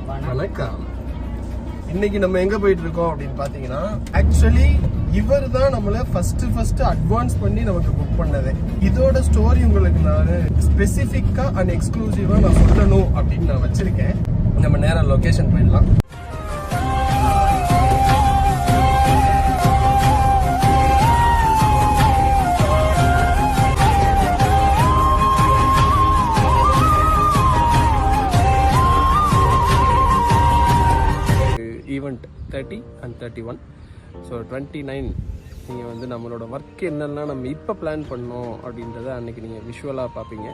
வணக்கம். இன்னைக்கு நம்ம எங்க போயிட்டு இருக்கோம் அப்படின்னு பாத்தீங்கன்னா, ஆக்சுவலி இவர் தான் நம்மள ஃபர்ஸ்ட் அட்வான்ஸ் பண்ணி நமக்கு புக் பண்ணது. இதோட ஸ்டோரி உங்களுக்கு நான் ஸ்பெசிஃபிக்கா அண்ட் எக்ஸ்க்ளூசிவா நான் சொல்லணும் அப்படின்னு நான் வச்சிருக்கேன். நம்ம நேரம் லொகேஷன் போயிடலாம். Event 30 and 31. ஸோ 29 நீங்கள் வந்து நம்மளோட ஒர்க் என்னென்னா நம்ம இப்போ பிளான் பண்ணோம் அப்படின்றத அன்றைக்கி நீங்கள் விஷுவலாக பார்ப்பீங்க.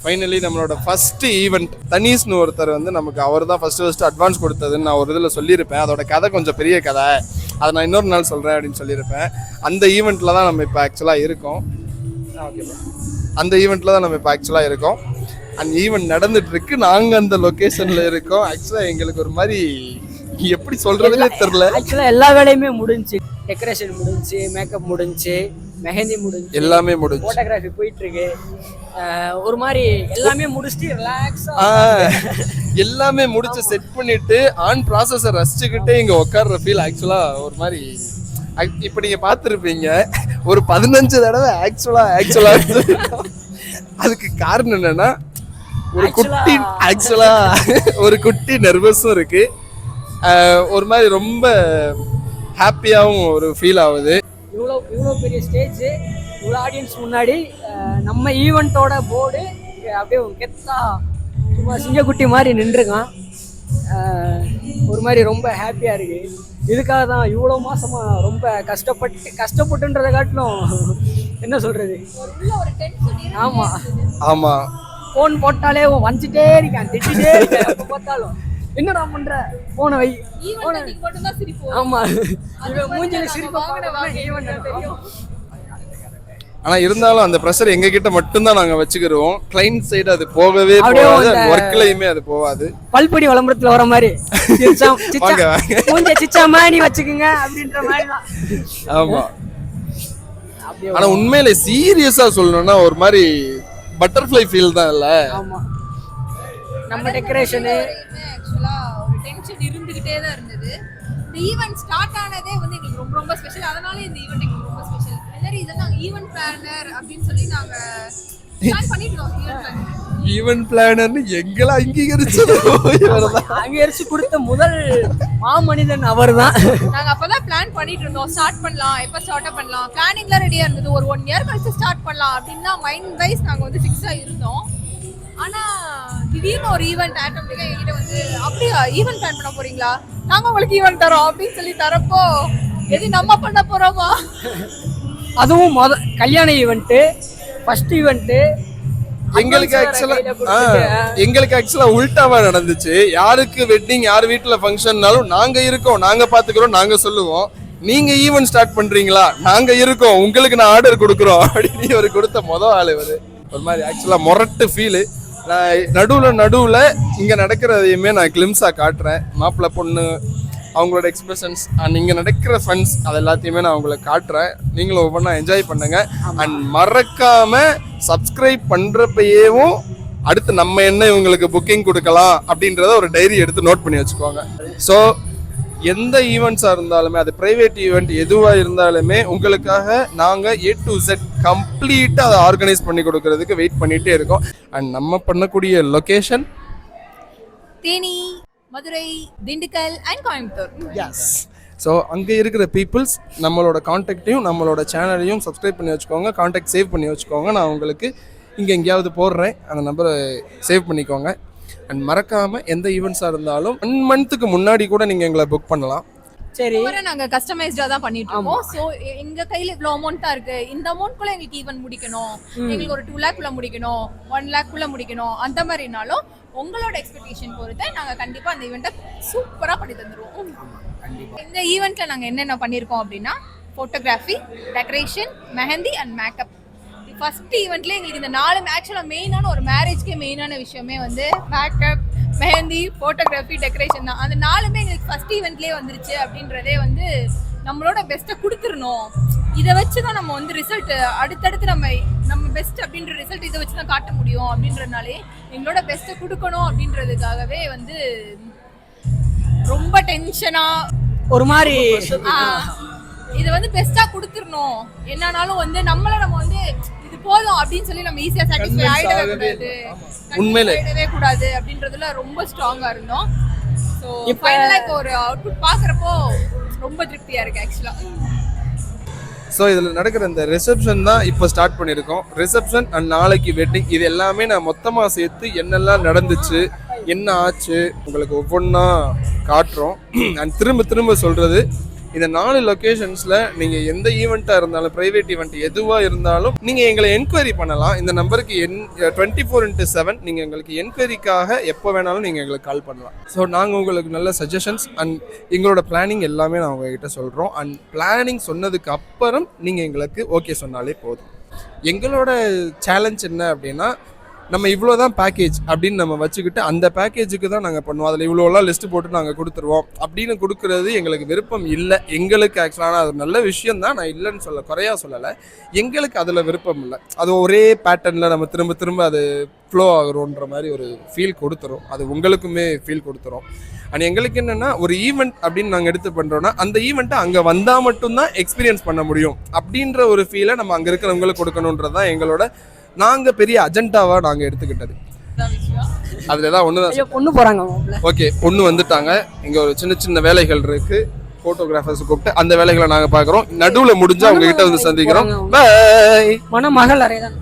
ஃபைனலி நம்மளோட ஃபர்ஸ்ட் ஈவெண்ட் தனீஷ்னு ஒருத்தர் வந்து நமக்கு அவர் தான் ஃபர்ஸ்ட் அட்வான்ஸ் கொடுத்ததுன்னு நான் ஒரு இதில் சொல்லியிருப்பேன். அதோட கதை கொஞ்சம் பெரிய கதை, அதை நான் இன்னொரு நாள் சொல்கிறேன் அப்படின்னு சொல்லியிருப்பேன். அந்த ஈவெண்ட்டில் தான் நம்ம இப்போ ஆக்சுவலாக இருக்கோம். அந்த ஈவெண்ட் நடந்துட்டு இருக்கு. நாங்கள் அந்த லொக்கேஷனில் இருக்கோம். ஆக்சுவலாக எங்களுக்கு ஒரு மாதிரி எப்படி சொல்றதுன்னே தெரியல. ஆக்சுவலாக எல்லா வேலையுமே முடிஞ்சு, டெக்கரேஷன் முடிஞ்சு, மேக்கப் முடிஞ்சு, மெஹந்தி முடிஞ்சு, எல்லாமே முடிஞ்சு, போட்டோகிராஃபி போயிட்டு இருக்கு. ஒரு மாதிரி எல்லாமே முடிச்சுட்டு ரிலாக்ஸா எல்லாமே முடிச்சு செட் பண்ணிட்டு ஆன் ப்ராசஸை ரசிச்சுக்கிட்டே இங்க உட்கார்ற ஃபீல் ஆக்சுவலா ஒரு மாதிரி. இப்ப நீங்க பார்த்துருப்பீங்க ஒரு 15 தடவை ஆக்சுவலா அதுக்கு காரணம் என்னன்னா ஒரு குட்டி நர்வஸும் இருக்கு. ஒரு மாதிரி ரொம்ப ஹாப்பியாகவும் ஒரு ஃபீல் ஆகுது. இவ்வளோ பெரிய ஸ்டேஜ், இவ்வளோ ஆடியன்ஸ் முன்னாடி நம்ம ஈவெண்ட்டோட போர்டு அப்படியே கெத்தா சும்மா சிங்கக்குட்டி மாதிரி நின்றுருக்கான். ஒரு மாதிரி ரொம்ப ஹாப்பியாக இருக்குது. இதுக்காக தான் இவ்வளோ மாதமாக ரொம்ப கஷ்டப்பட்டுன்றதை காட்டிலும் என்ன சொல்கிறது. ஆமாம், ஃபோன் போட்டாலே வந்துட்டே இருக்கான், திட்டிகிட்டே இருக்கேன். எப்போ பார்த்தாலும் என்னடா பண்ற, போன வை. ஆமா, மூஞ்சில சிரிப்பு. ஆனா இருந்தாலும் அந்த பிரஷர் எங்க கிட்ட மட்டும்தான் நாங்க வச்சுக்கிறோம். கிளைண்ட் சைடு அது போகவே போகாது, ஒர்க்லயுமே அது போகாது. பல்படி விளம்பரத்துல வர மாதிரி மூஞ்சி சிச்சா மாதிரி வச்சுக்குங்க அப்படின்ற மாதிரி தான். ஆமா, ஆனா உண்மையில சீரியஸா சொல்லணும்னா ஒரு மாதிரி பட்டர்ஃப்ளை ஃபீல் தான் இல்ல. ஆமா, நம்ம டெக்கரேஷன் ஆக்சுவலா ஒரு டென்ஷன் இருந்துகிட்டே தான் இருந்தது. இந்த ஈவென்ட் ஸ்டார்ட் ஆனதே வந்து எங்களுக்கு ரொம்ப ரொம்ப ஸ்பெஷல். அதனால இந்த ஈவென்ட் எங்களுக்கு ரொம்ப ஸ்பெஷல். எல்லாரும் இதை நாங்கள் ஈவென்ட் பிளானர் அப்படின்னு சொல்லி நாங்கள் பிளான் பண்ணிட்டோம். ஈவென்ட் பிளானர்னு எங்களை அங்கீகரிச்சு கொடுத்த முதல் மாமனிதன் அவர் தான். நாங்கள் அப்பதான் பிளான் பண்ணிட்டு இருந்தோம், ஸ்டார்ட் பண்ணலாம், எப்போ ஸ்டார்ட் பண்ணலாம், பிளானிங்லாம் ரெடியா இருந்தது. ஒரு 1 year கழிச்சு ஸ்டார்ட் பண்ணலாம் அப்படின்னு தான் மைண்ட் வைஸ் நாங்கள் வந்து ஃபிக்ஸா இருந்தோம். ஆனா திடீர்னு ஒரு ஈவெண்ட் ஆட்டோமேட்டிக்கா என்கிட்ட வந்து, அப்படியா ஈவெண்ட் பிளான் பண்ண போறீங்களா, நாங்க உங்களுக்கு ஈவெண்ட் தரோம் அப்படின்னு சொல்லி தரப்போ, எது நம்ம பண்ண போறோமா? அதுவும் கல்யாண ஈவெண்ட், ஃபர்ஸ்ட் ஈவெண்ட். எங்களுக்கு ஆக்சுவலா உல்டாவா நடந்துச்சு. யாருக்கு வெட்டிங், யார் வீட்டுல ஃபங்க்ஷன்னாலும் நாங்க இருக்கோம், நாங்க பாத்துக்கிறோம், நாங்க சொல்லுவோம். நீங்க ஈவெண்ட் ஸ்டார்ட் பண்றீங்களா, நாங்க இருக்கோம், உங்களுக்கு நான் ஆர்டர் கொடுக்குறோம் அப்படின்னு ஒரு கொடுத்த மொதல் ஆளு ஒரு மாதிரி ஆக்சுவலா மொரட்டு ஃபீலு. நான் நடுவில் இங்கே நடக்கிறதையுமே நான் கிளிம்ஸாக காட்டுறேன். மாப்பிள்ளை பொண்ணு அவங்களோட எக்ஸ்பிரஷன்ஸ் அண்ட் இங்கே நடக்கிற ஃபன்ஸ் அது எல்லாத்தையுமே நான் உங்களுக்கு காட்டுறேன். நீங்களும் ஒவ்வொன்றா என்ஜாய் பண்ணுங்க. அண்ட் மறக்காம சப்ஸ்கிரைப் பண்ணுறப்பையேவும் அடுத்து நம்ம என்ன இவங்களுக்கு புக்கிங் கொடுக்கலாம் அப்படின்றத ஒரு டைரி எடுத்து நோட் பண்ணி வச்சுக்கோங்க. ஸோ எந்த ஈவெண்ட்ஸாக இருந்தாலுமே, அது ப்ரைவேட் ஈவெண்ட் எதுவாக இருந்தாலுமே உங்களுக்காக நாங்கள் A to Z கம்ப்ளீட்டாக அதை ஆர்கனைஸ் பண்ணி கொடுக்கறதுக்கு வெயிட் பண்ணிகிட்டே இருக்கோம். அண்ட் நம்ம பண்ணக்கூடிய location Theni, Madurai, Dindigul and Coimbatore. Yes. So அங்கே இருக்கிற பீப்புள்ஸ் நம்மளோட கான்டாக்டையும் நம்மளோட சேனலையும் சப்ஸ்கிரைப் பண்ணி வச்சுக்கோங்க, கான்டாக்ட் சேவ் பண்ணி வச்சுக்கோங்க. நான் உங்களுக்கு இங்கே எங்கேயாவது போடுறேன், அந்த நம்பரை சேவ் பண்ணிக்கோங்க. அண்ட் மறக்காமல் எந்த ஈவெண்ட்ஸாக இருந்தாலும் 1 month முன்னாடி கூட நீங்கள் எங்களை புக் பண்ணலாம். சரி வரை நாங்க கஸ்டமைஸ்டா தான் பண்ணிட்டு இருக்கோம். சோ எங்க கையில இவ்வளவு அமௌண்ட் தான் இருக்கு, இந்த அமௌண்ட் குள்ள எங்களுக்கு ஈவென்ட் முடிக்கணும், எங்களுக்கு ஒரு 2 lakh குள்ள முடிக்கணும், 1 lakh குள்ள முடிக்கணும், அந்த மாதிரினாலும் உங்களோட எக்ஸ்பெக்டேஷன் பொறுத்து நாங்க கண்டிப்பா அந்த ஈவெண்ட்டை சூப்பரா பண்ணி தந்துருவோம். இந்த ஈவெண்ட்ல நாங்க என்னென்ன பண்ணிருக்கோம் அப்படின்னா photography, decoration, mehndi and makeup. First ஈவெண்ட்ல எங்களுக்கு இந்த 4 ஆக்சுவலா மெயினான ஒரு மேரேஜ்க்கே மெயினான விஷயமே வந்து மேக்கப், மெஹந்தி, போட்டோகிராஃபி, டெக்கரேஷன் தான். அந்த 4மே எங்களுக்கு ஃபர்ஸ்ட் ஈவெண்ட்லேயே வந்துருச்சு அப்படின்றதே வந்து நம்மளோட பெஸ்ட்டை கொடுத்துடணும். இதை வச்சு தான் நம்ம வந்து ரிசல்ட் அடுத்தடுத்து நம்ம பெஸ்ட் அப்படின்ற ரிசல்ட் இதை வச்சு தான் காட்ட முடியும். அப்படின்றதுனாலே எங்களோட பெஸ்ட்டை கொடுக்கணும் அப்படின்றதுக்காகவே வந்து ரொம்ப டென்ஷனா ஒரு மாதிரி இது வந்து பெஸ்டா கொடுத்துடணும். என்னன்னாலும் வந்து நம்ம வந்து இது போதும் அப்படின்னு சொல்லி நம்ம ஈஸியா சாட்டிஸ்ஃபை ஆயிடவே கூடாது, உண்மையிலே கூடாது அப்படின்றதுல ரொம்ப ஸ்ட்ராங்கா இருந்தோம். ஸோ ஃபைனலா இப்போ ஒரு அவுட்புட் பார்க்குறப்போ ரொம்ப திருப்தியா இருக்கு ஆக்சுவலா. ஸோ இதில் நடக்கிற இந்த ரிசப்ஷன் தான் இப்போ ஸ்டார்ட் பண்ணியிருக்கோம். ரிசப்ஷன் அண்ட் நாளைக்கு வெட்டிங், இது எல்லாமே நான் மொத்தமாக சேர்த்து என்னெல்லாம் நடந்துச்சு, என்ன ஆச்சு உங்களுக்கு ஒவ்வொன்றா காட்டுறோம். அண்ட் திரும்ப சொல்கிறது, இந்த 4 லொக்கேஷன்ஸில் நீங்கள் எந்த ஈவெண்ட்டாக இருந்தாலும், ப்ரைவேட் ஈவெண்ட் எதுவாக இருந்தாலும் நீங்கள் எங்களை என்கொயரி பண்ணலாம். இந்த நம்பருக்கு 24/7 நீங்கள் எங்களுக்கு என்கொயரிக்காக எப்போ வேணாலும் நீங்கள் எங்களுக்கு கால் பண்ணலாம். ஸோ நாங்கள் உங்களுக்கு நல்ல சஜஷன்ஸ் அண்ட் எங்களோட பிளானிங் எல்லாமே நான் உங்ககிட்ட சொல்கிறோம். அண்ட் பிளானிங் சொன்னதுக்கு அப்புறம் நீங்கள் எங்களுக்கு ஓகே சொன்னாலே போதும். எங்களோட சேலஞ்ச் என்ன அப்படின்னா, நம்ம இவ்வளோதான் பேக்கேஜ் அப்படின்னு நம்ம வச்சுக்கிட்டு அந்த பேக்கேஜுக்கு தான் நாங்கள் பண்ணுவோம். அதில் இவ்வளோலாம் லிஸ்ட்டு போட்டு நாங்கள் கொடுத்துருவோம் அப்படின்னு கொடுக்குறது எங்களுக்கு விருப்பம் இல்லை. எங்களுக்கு ஆக்சுவலான அது நல்ல விஷயம் தான், நான் இல்லைன்னு சொல்ல குறையா சொல்லலை. எங்களுக்கு அதில் விருப்பம் இல்லை. அது ஒரே பேட்டர்னில் நம்ம திரும்ப அது ஃப்ளோ ஆகுறோன்ற மாதிரி ஒரு ஃபீல் கொடுத்துரும். அது உங்களுக்குமே ஃபீல் கொடுத்துரும். அண்ட் எங்களுக்கு என்னென்னா, ஒரு ஈவெண்ட் அப்படின்னு நாங்கள் எடுத்து பண்ணுறோன்னா அந்த ஈவெண்ட்டை அங்கே வந்தால் மட்டும்தான் எக்ஸ்பீரியன்ஸ் பண்ண முடியும் அப்படின்ற ஒரு ஃபீலை நம்ம அங்கே இருக்கிறவங்களுக்கு கொடுக்கணுன்றது தான் எங்களோட நாங்கள் பெரிய அஜெண்டாவாக நாங்கள் எடுத்துக்கிட்டது. அதில் தான் ஒன்று தான் பொண்ணு போகிறாங்க. ஓகே, பொண்ணு வந்துட்டாங்க. இங்கே ஒரு சின்ன வேலைகள் இருக்குது, ஃபோட்டோகிராஃபர்ஸ் கூப்பிட்டு அந்த வேலைகளை நாங்கள் பார்க்குறோம். நடுவில் முடிஞ்சால் உங்ககிட்ட வந்து சந்திக்கிறோம். பை. மணமகள் அறைதான்.